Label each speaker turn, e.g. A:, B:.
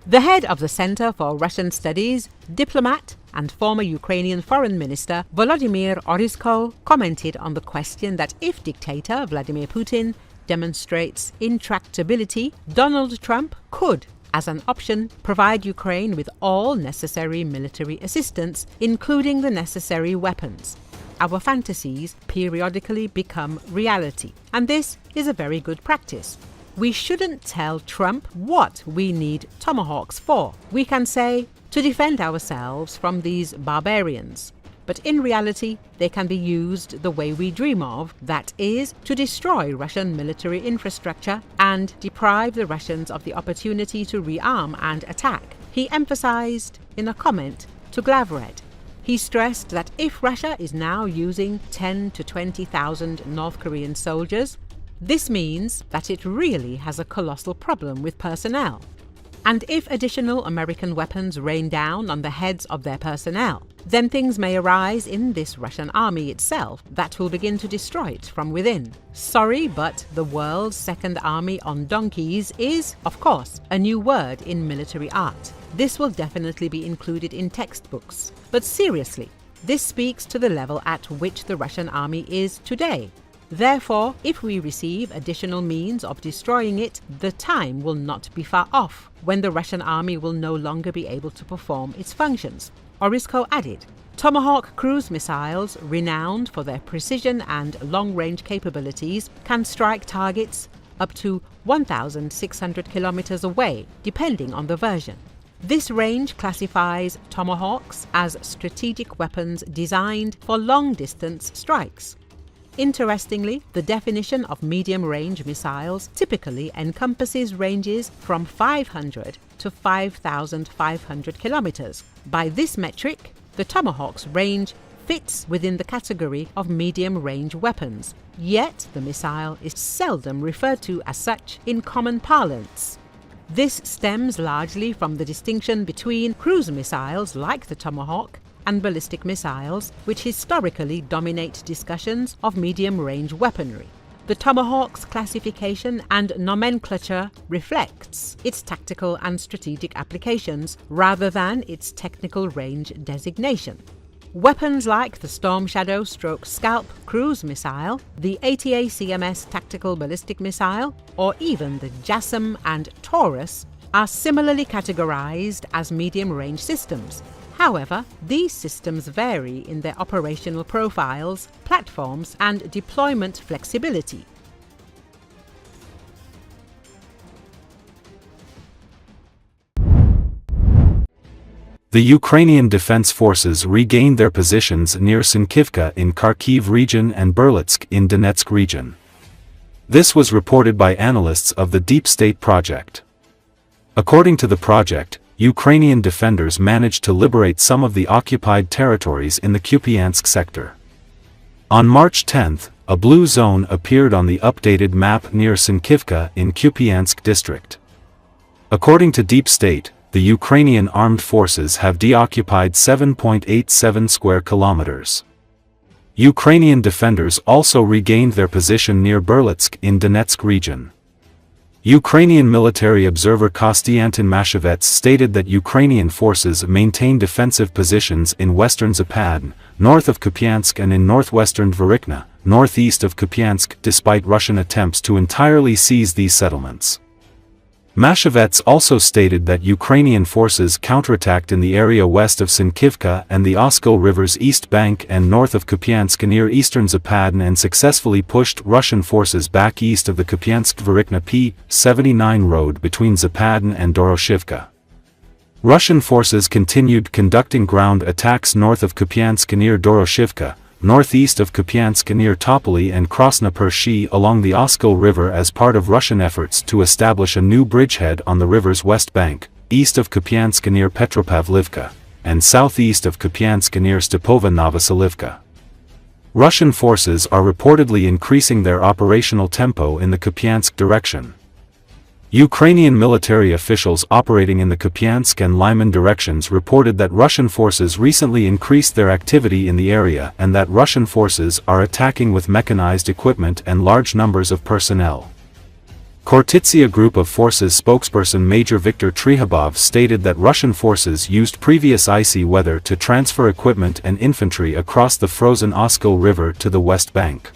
A: The head of the Center for Russian Studies, diplomat and former Ukrainian Foreign Minister Volodymyr Ohryzko commented on the question that if dictator Vladimir Putin demonstrates intractability, Donald Trump could, as an option, provide Ukraine with all necessary military assistance, including the necessary weapons. Our fantasies periodically become reality, and this is a very good practice. We shouldn't tell Trump what we need Tomahawks for. We can say, to defend ourselves from these barbarians. But in reality, they can be used the way we dream of, that is, to destroy Russian military infrastructure and deprive the Russians of the opportunity to rearm and attack, he emphasized in a comment to Glavred. He stressed that if Russia is now using 10 to 20,000 North Korean soldiers, this means that it really has a colossal problem with personnel. And if additional American weapons rain down on the heads of their personnel, then things may arise in this Russian army itself that will begin to destroy it from within. Sorry, but the world's second army on donkeys is, of course, a new word in military art. This will definitely be included in textbooks. But seriously, this speaks to the level at which the Russian army is today. Therefore, if we receive additional means of destroying it, the time will not be far off when the Russian army will no longer be able to perform its functions. Ohryzko added, Tomahawk cruise missiles, renowned for their precision and long-range capabilities, can strike targets up to 1,600 kilometers away, depending on the version. This range classifies Tomahawks as strategic weapons designed for long-distance strikes. Interestingly, the definition of medium-range missiles typically encompasses ranges from 500 to 5,500 kilometers. By this metric, the Tomahawk's range fits within the category of medium-range weapons, yet the missile is seldom referred to as such in common parlance. This stems largely from the distinction between cruise missiles like the Tomahawk and ballistic missiles, which historically dominate discussions of medium-range weaponry. The Tomahawk's classification and nomenclature reflects its tactical and strategic applications rather than its technical range designation. Weapons like the Storm Shadow Scalp cruise missile, the ATA-CMS tactical ballistic missile, or even the JASSM and Taurus are similarly categorized as medium-range systems. However, these systems vary in their operational profiles, platforms, and deployment flexibility.
B: The Ukrainian Defense Forces regained their positions near Sinkivka in Kharkiv region and Berlitsk in Donetsk region. This was reported by analysts of the Deep State project. According to the project, Ukrainian defenders managed to liberate some of the occupied territories in the Kupiansk sector. On March 10, a blue zone appeared on the updated map near Sinkivka in Kupiansk district. According to Deep State, the Ukrainian armed forces have deoccupied 7.87 square kilometers. Ukrainian defenders also regained their position near Berlitsk in Donetsk region. Ukrainian military observer Konstantin Mashevets stated that Ukrainian forces maintain defensive positions in western Zapadn, north of Kupiansk, and in northwestern Dvorykna, northeast of Kupiansk, despite Russian attempts to entirely seize these settlements. Mashevets also stated that Ukrainian forces counterattacked in the area west of Sinkivka and the Oskil River's east bank and north of Kupiansk near eastern Zapadn and successfully pushed Russian forces back east of the Kupiansk-Dvorykna P-79 road between Zapadn and Doroshivka. Russian forces continued conducting ground attacks north of Kupiansk near Doroshivka, northeast of Kupiansk near Topoly and Krasnopershi along the Oskil River as part of Russian efforts to establish a new bridgehead on the river's west bank, east of Kupiansk near Petropavlivka, and southeast of Kupiansk near Stepova Novoselivka. Russian forces are reportedly increasing their operational tempo in the Kupiansk direction. Ukrainian military officials operating in the Kupiansk and Lyman directions reported that Russian forces recently increased their activity in the area and that Russian forces are attacking with mechanized equipment and large numbers of personnel. Khortytsia Group of Forces spokesperson Major Viktor Trihobov stated that Russian forces used previous icy weather to transfer equipment and infantry across the frozen Oskil River to the West Bank.